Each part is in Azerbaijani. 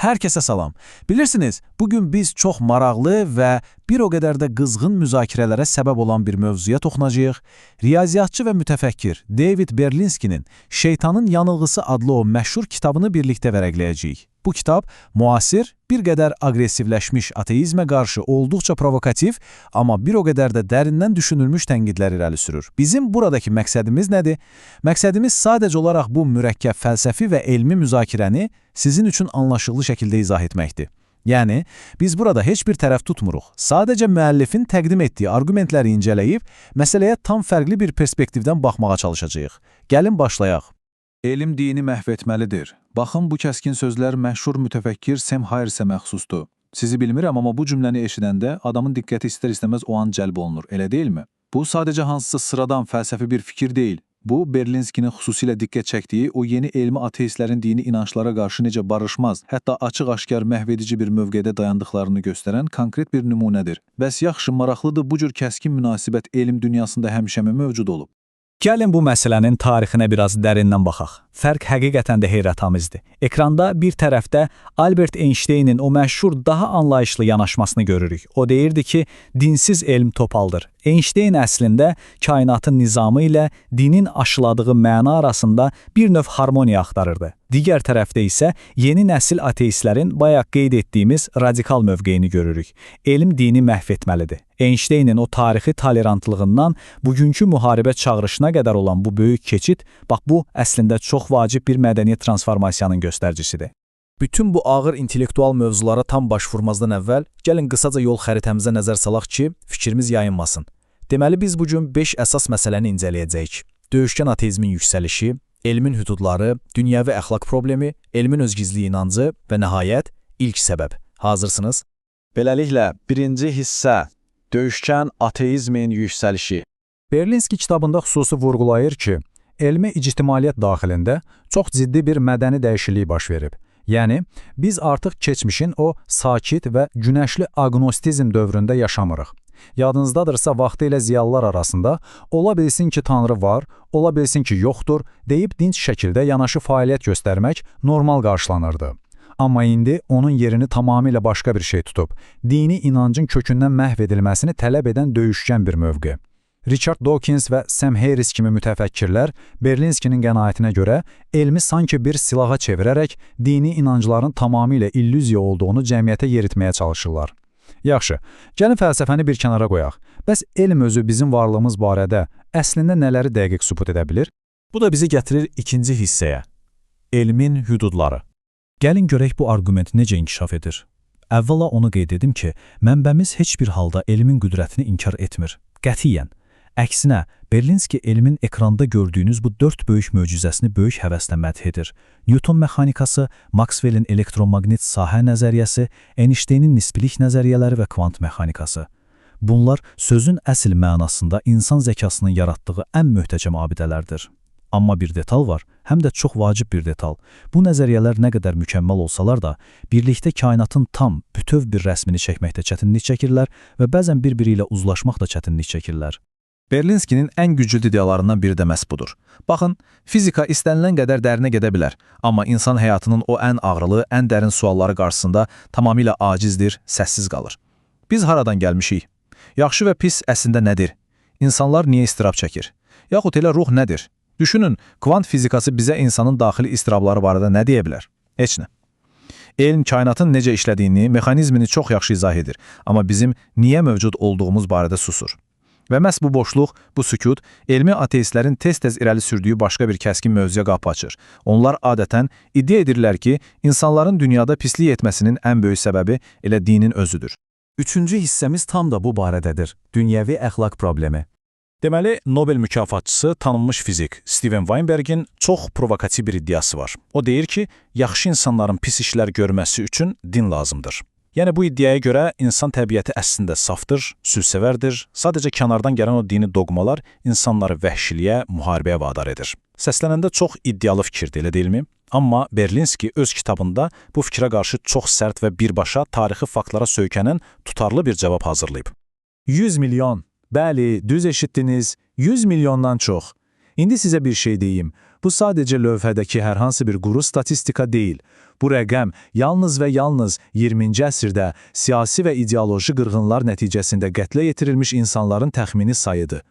Hər kəsə salam. Bilirsiniz, bugün biz çox maraqlı və bir o qədər də qızğın müzakirələrə səbəb olan bir mövzuya toxunacağıq. Riyaziyyatçı və mütəfəkkir David Berlinskinin Şeytanın Yanılğısı adlı o məşhur kitabını birlikdə vərəqləyəcəyik. Bu kitab müasir, bir qədər aqressivləşmiş ateizmə qarşı olduqca provokativ, amma bir o qədər də dərindən düşünülmüş tənqidlər irəli sürür. Bizim buradakı məqsədimiz nədir? Məqsədimiz sadəcə olaraq bu mürəkkəb fəlsəfi və elmi müzakirəni sizin üçün anlaşılır şəkildə izah etməkdir. Yəni, biz burada heç bir tərəf tutmuruq. Sadəcə müəllifin təqdim etdiyi arqumentləri incələyib, məsələyə tam fərqli bir perspektivdən baxmağa çalışacağıq. Gəlin başlayaq. Elm dini məhv etməlidir. Baxın, bu kəskin sözlər məşhur mütəfəkkir Sam Harrisə məxsusdur. Sizi bilmirəm, amma bu cümləni eşidəndə adamın diqqəti istər-istəməz o an cəlb olunur, elə deyilmi? Bu sadəcə hansısa sıradan fəlsəfi bir fikir deyil. Bu, Berlinskinin xüsusilə diqqət çəkdiyi o yeni elmi ateistlərin dini inançlara qarşı necə barışmaz, hətta açıq-aşkar məhvedici bir mövqedə dayandıqlarını göstərən konkret bir nümunədir. Bəs yaxşı, maraqlıdır, bu cür kəskin münasibət elm dünyasında həmişəmi mövcud olub? Gəlin bu məsələnin tarixinə biraz dərindən baxaq. Fərq həqiqətən də heyrətamizdir. Ekranda bir tərəfdə Albert Einstein'in o məşhur daha anlayışlı yanaşmasını görürük. O deyirdi ki, dinsiz elm topaldır. Einstein əslində kainatın nizamı ilə dinin aşıladığı məna arasında bir növ harmoniya axtarırdı. Digər tərəfdə isə yeni nəsil ateistlərin bayaq qeyd etdiyimiz radikal mövqeyini görürük. Elm dini məhv etməlidir. Einstein'in o tarixi tolerantlığından bugünkü müharibə çağırışına qədər olan bu böyük keçid, bax bu əslində çox vacib bir mədəni transformasiyanın göstəricisidir. Bütün bu ağır intellektual mövzulara tam baş vurmazdan əvvəl, gəlin qısaca yol xəritəmizə nəzər salaq ki, fikrimiz yayınmasın. Deməli, biz bugün 5 əsas məsələni incələyəcəyik. Döyüşkən ateizmin yüksəlişi, elmin hüdudları, dünyəvi əxlaq problemi, elmin özgizli inancı və nəhayət, ilk səbəb. Hazırsınız? Beləliklə, birinci hissə, döyüşkən ateizmin yüksəlişi. Berlinski kitabında xüsusi vurğulayır ki, elmi ictimaiyyət daxilində çox ciddi bir mədəni dəyişiklik baş verib. Yəni, biz artıq keçmişin o sakit və günəşli agnostizm dövründə yaşamırıq. Yadınızdadırsa, vaxtı ilə ziyalılar arasında ola bilsin ki, Tanrı var, ola bilsin ki, yoxdur, deyib dinç şəkildə yanaşı fəaliyyət göstərmək normal qarşılanırdı. Amma indi onun yerini tamamilə başqa bir şey tutub, dini inancın kökündən məhv edilməsini tələb edən döyüşkən bir mövqe. Richard Dawkins və Sam Harris kimi mütəfəkkirlər Berlinskinin qənaətinə görə elmi sanki bir silaha çevirərək dini inancların tamamilə illüziya olduğunu cəmiyyətə yeritməyə çalışırlar. Yaxşı, gəlin fəlsəfəni bir kənara qoyaq. Bəs elm özü bizim varlığımız barədə əslində nələri dəqiq sübut edə bilir? Bu da bizi gətirir ikinci hissəyə. Elmin hüdudları. Gəlin görək bu arqument necə inkişaf edir. Əvvəla onu qeyd edim ki, mənbəmiz heç bir halda elmin qüdrətini inkar etmir. Qətiyyən. Əksinə, Berlinski elmin ekranda gördüyünüz bu 4 böyük möcüzəsini böyük həvəslə mədh edir. Newton mexanikası, Maxwell'in elektromaqnet sahə nəzəriyyəsi, Einstein'in nisbilik nəzəriyyələri və kvant mexanikası. Bunlar sözün əsl mənasında insan zəkasının yaratdığı ən möhtəcəm abidələrdir. Amma bir detal var, həm də çox vacib bir detal. Bu nəzəriyyələr nə qədər mükəmməl olsalar da, birlikdə kainatın tam, bütöv bir rəsmini çəkməkdə çətinlik çəkirlər və bəzən bir-biri ilə uzlaşmaq da çətinlik çəkirlər. Berlinskinin ən güclü ideyalarından biri də məhz budur. Baxın, fizika istənilən qədər dərinə gedə bilər, amma insan həyatının o ən ağrılı, ən dərin sualları qarşısında tamamilə acizdir, səssiz qalır. Biz haradan gəlmişik? Yaxşı və pis əslində nədir? İnsanlar niyə istirab çəkir? Yaxud elə ruh nədir? Düşünün, kvant fizikası bizə insanın daxili istirabları barədə nə deyə bilər? Heç nə. Elm kainatın necə işlədiyini, mexanizmini çox yaxşı izah edir, amma bizim niyə mövcud olduğumuz barədə susur. Və məhz bu boşluq, bu sükut, elmi ateistlərin tez-tez irəli sürdüyü başqa bir kəskin mövzuya qapı açır. Onlar adətən iddia edirlər ki, insanların dünyada pislik etməsinin ən böyük səbəbi elə dinin özüdür. Üçüncü hissəmiz tam da bu barədədir. Dünyəvi əxlaq problemi. Deməli, Nobel mükafatçısı tanınmış fizik Steven Weinbergin çox provokativ bir iddiası var. O deyir ki, yaxşı insanların pis işlər görməsi üçün din lazımdır. Yəni bu iddiaya görə insan təbiəti əslində safdır, sülsevərdir, sadəcə kənardan gələn o dini doqmalar insanları vəhşiliyə, müharibəyə vadar edir. Səslənəndə çox iddialı fikirdir, elə deyilmi? Amma Berlinski öz kitabında bu fikrə qarşı çox sərt və birbaşa tarixi faktlara söykənən tutarlı bir cavab hazırlayıb. 100 milyon. Bəli, düz eşitdiniz, 100 milyondan çox. İndi sizə bir şey deyim. Bu sadəcə lövhədəki hər hansı bir quru statistika deyil. Bu rəqəm yalnız və yalnız 20-ci əsrdə siyasi və ideoloji qırğınlar nəticəsində qətlə yetirilmiş insanların təxmini sayıdır.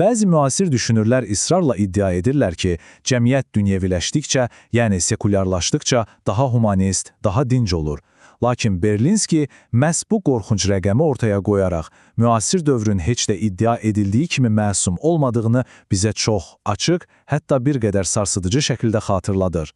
Bəzi müasir düşünürlər israrla iddia edirlər ki, cəmiyyət dünyəviləşdikcə, yəni sekulyarlaşdıkca daha humanist, daha dinc olur. Lakin Berlinski məhz bu qorxunc rəqəmi ortaya qoyaraq, müasir dövrün heç də iddia edildiyi kimi məsum olmadığını bizə çox açıq, hətta bir qədər sarsıdıcı şəkildə xatırladır.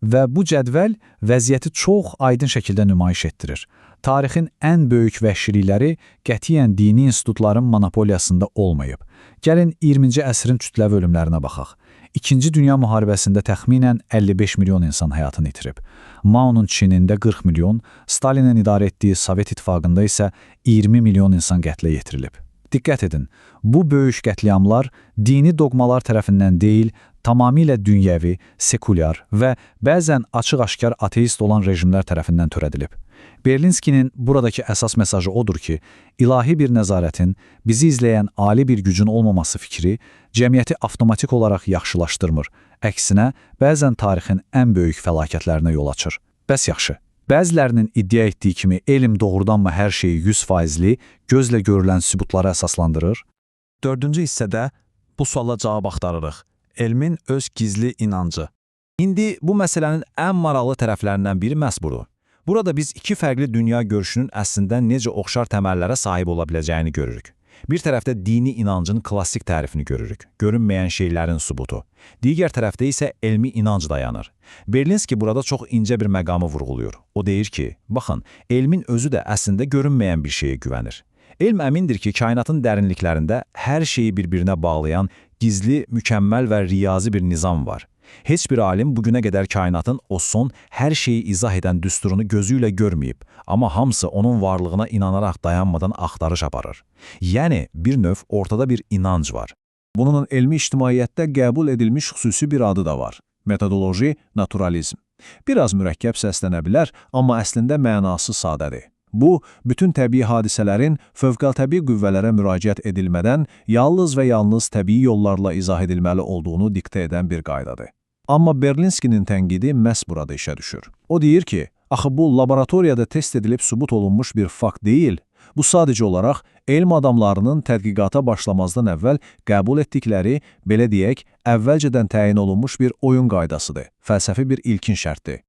Və bu cədvəl vəziyyəti çox aydın şəkildə nümayiş etdirir. Tarixin ən böyük vəhşilikləri qətiyyən dini institutların monopoliyasında olmayıb. Gəlin 20-ci əsrin kütləvi ölümlərinə baxaq. İkinci Dünya müharibəsində təxminən 55 milyon insan həyatını itirib. Mao'nun Çinində 40 milyon, Stalinin idarə etdiyi Sovet İttifaqında isə 20 milyon insan qətlə yetirilib. Diqqət edin, bu böyük qətliamlar dini doqmalar tərəfindən deyil, tamamilə dünyəvi, sekulyar və bəzən açıq-aşkar ateist olan rejimlər tərəfindən törədilib. Berlinskinin buradakı əsas mesajı odur ki, ilahi bir nəzarətin, bizi izləyən ali bir gücün olmaması fikri cəmiyyəti avtomatik olaraq yaxşılaşdırmır. Əksinə, bəzən tarixin ən böyük fəlakətlərinə yol açır. Bəs yaxşı. Bəzilərinin iddia etdiyi kimi elm doğrudanmı hər şeyi 100%li, gözlə görülən sübutlara əsaslandırır? 4-cü hissədə bu suala cavab axtarırıq. Elmin öz gizli inancı. İndi bu məsələnin ən maraqlı tərəflərindən biri məhz budur. Burada biz iki fərqli dünya görüşünün əslində necə oxşar təməllərə sahib ola biləcəyini görürük. Bir tərəfdə dini inancın klassik tərifini görürük, görünməyən şeylərin sübutu. Digər tərəfdə isə elmi inanc dayanır. Berlinski burada çox incə bir məqamı vurğuluyor. O deyir ki, baxın, elmin özü də əslində görünməyən bir şeyə güvənir. Elm əmindir ki, kainatın dərinliklərində hər şeyi bir-birinə bağlayan gizli, mükəmməl və riyazi bir nizam var. Heç bir alim bugünə qədər kainatın o son, hər şeyi izah edən düsturunu gözü ilə görməyib, amma hamısı onun varlığına inanaraq dayanmadan axtarış aparır. Yəni, bir növ ortada bir inanc var. Bunun elmi ictimaiyyətdə qəbul edilmiş xüsusi bir adı da var. Metodoloji naturalizm. Biraz mürəkkəb səslənə bilər, amma əslində mənası sadədir. Bu, bütün təbii hadisələrin fövqəltəbii qüvvələrə müraciət edilmədən yalnız və yalnız təbii yollarla izah edilməli olduğunu diktə edən bir qaydadır. Amma Berlinskinin tənqidi məhz burada işə düşür. O deyir ki, axı bu laboratoriyada test edilib sübut olunmuş bir fakt deyil, bu sadəcə olaraq elm adamlarının tədqiqata başlamazdan əvvəl qəbul etdikləri, belə deyək, əvvəlcədən təyin olunmuş bir oyun qaydasıdır, fəlsəfi bir ilkin şərtdir.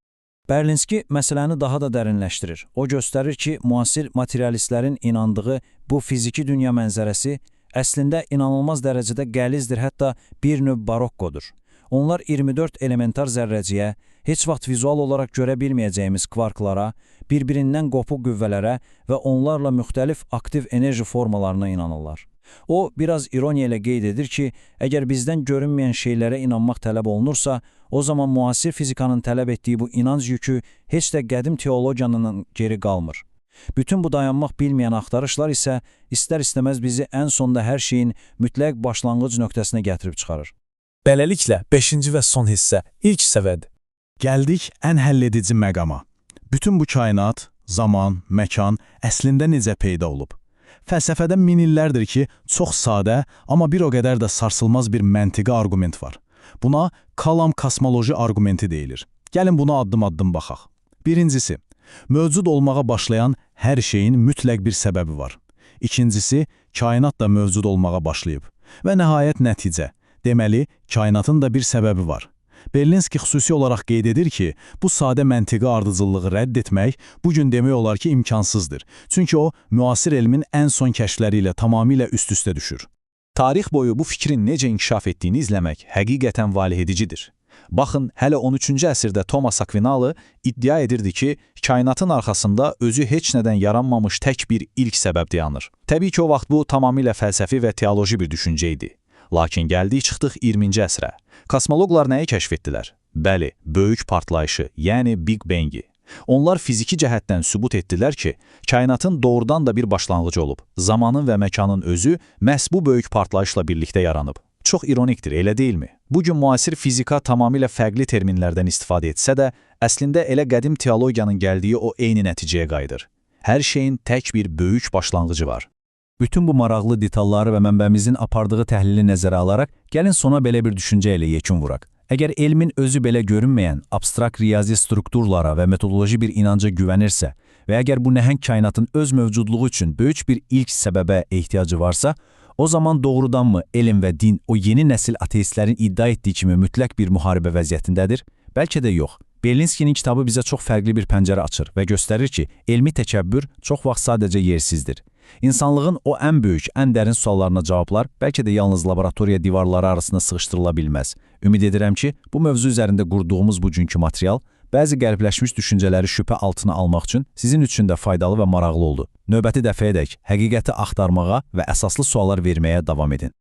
Berlinski məsələni daha da dərinləşdirir. O göstərir ki, müasir materialistlərin inandığı bu fiziki dünya mənzərəsi əslində inanılmaz dərəcədə qəlizdir, hətta bir növ barokkodur. Onlar 24 elementar zərrəciyə, heç vaxt vizual olaraq görə bilməyəcəyimiz kvarklara, bir-birindən qopuq qüvvələrə və onlarla müxtəlif aktiv enerji formalarına inanırlar. O, biraz ironiya ilə qeyd edir ki, əgər bizdən görünməyən şeylərə inanmaq tələb olunursa, o zaman müasir fizikanın tələb etdiyi bu inanc yükü heç də qədim teologiyanın geri qalmır. Bütün bu dayanmaq bilməyən axtarışlar isə istər-istəməz bizi ən sonda hər şeyin mütləq başlanğıc nöqtəsinə gətirib çıxarır. Beləliklə, 5-ci və son hissə, ilk səvəd. Gəldik ən həlledici məqama. Bütün bu kainat, zaman, məkan əslində necə peyda olub? Fəlsəfədə min illərdir ki, çox sadə, amma bir o qədər də sarsılmaz bir məntiqi arqument var. Buna kalam kosmoloji arqumenti deyilir. Gəlin buna addım-addım baxaq. Birincisi, mövcud olmağa başlayan hər şeyin mütləq bir səbəbi var. İkincisi, kainat da mövcud olmağa başlayıb. Və nəhayət nəticə. Deməli, kainatın da bir səbəbi var. Berlinski xüsusi olaraq qeyd edir ki, bu sadə məntiqi ardıcıllığı rədd etmək bugün demək olar ki, imkansızdır. Çünki o, müasir elmin ən son kəşfləri ilə tamamilə üst-üstə düşür. Tarix boyu bu fikrin necə inkişaf etdiyini izləmək həqiqətən valihedicidir. Baxın, hələ 13-cü əsrdə Thomas Aquinalı iddia edirdi ki, kainatın arxasında özü heç nədən yaranmamış tək bir ilk səbəb dayanır. Təbii ki, o vaxt bu tamamilə fəlsəfi və teoloji bir düşüncə idi. Lakin gəldik çıxdıq 20-ci əsrə. Kosmoloqlar nəyi kəşf etdilər? Bəli, böyük partlayışı, yəni Big Bang-i. Onlar fiziki cəhətdən sübut etdilər ki, kainatın doğrudan da bir başlanğıcı olub. Zamanın və məkanın özü məhz bu böyük partlayışla birlikdə yaranıb. Çox ironikdir, elə deyilmi? Bugün müasir fizika tamamilə fərqli terminlərdən istifadə etsə də, əslində elə qədim teologiyanın gəldiyi o eyni nəticəyə qayıdır. Hər şeyin tək bir böyük başlanğıcı var. Bütün bu maraqlı detalları və mənbəmizin apardığı təhlili nəzərə alaraq, gəlin sona belə bir düşüncə ilə yekun vuraq. Əgər elmin özü belə görünməyən abstrakt riyazi strukturlara və metodoloji bir inanca güvənirsə və əgər bu nəhəng kainatın öz mövcudluğu üçün böyük bir ilk səbəbə ehtiyacı varsa, o zaman doğrudanmı elm və din o yeni nəsil ateistlərin iddia etdiyi kimi mütləq bir müharibə vəziyyətindədir? Bəlkə də yox. Berlinskinin kitabı bizə çox fərqli bir pəncərə açır və göstərir ki, elmi təkəbbür çox vaxt sadəcə yersizdir. İnsanlığın o ən böyük, ən dərin suallarına cavablar bəlkə də yalnız laboratoriya divarları arasında sıxışdırıla bilməz. Ümid edirəm ki, bu mövzu üzərində qurduğumuz bugünkü material bəzi qəlbləşmiş düşüncələri şübhə altına almaq üçün sizin üçün də faydalı və maraqlı oldu. Növbəti dəfəyədək həqiqəti axtarmağa və əsaslı suallar verməyə davam edin.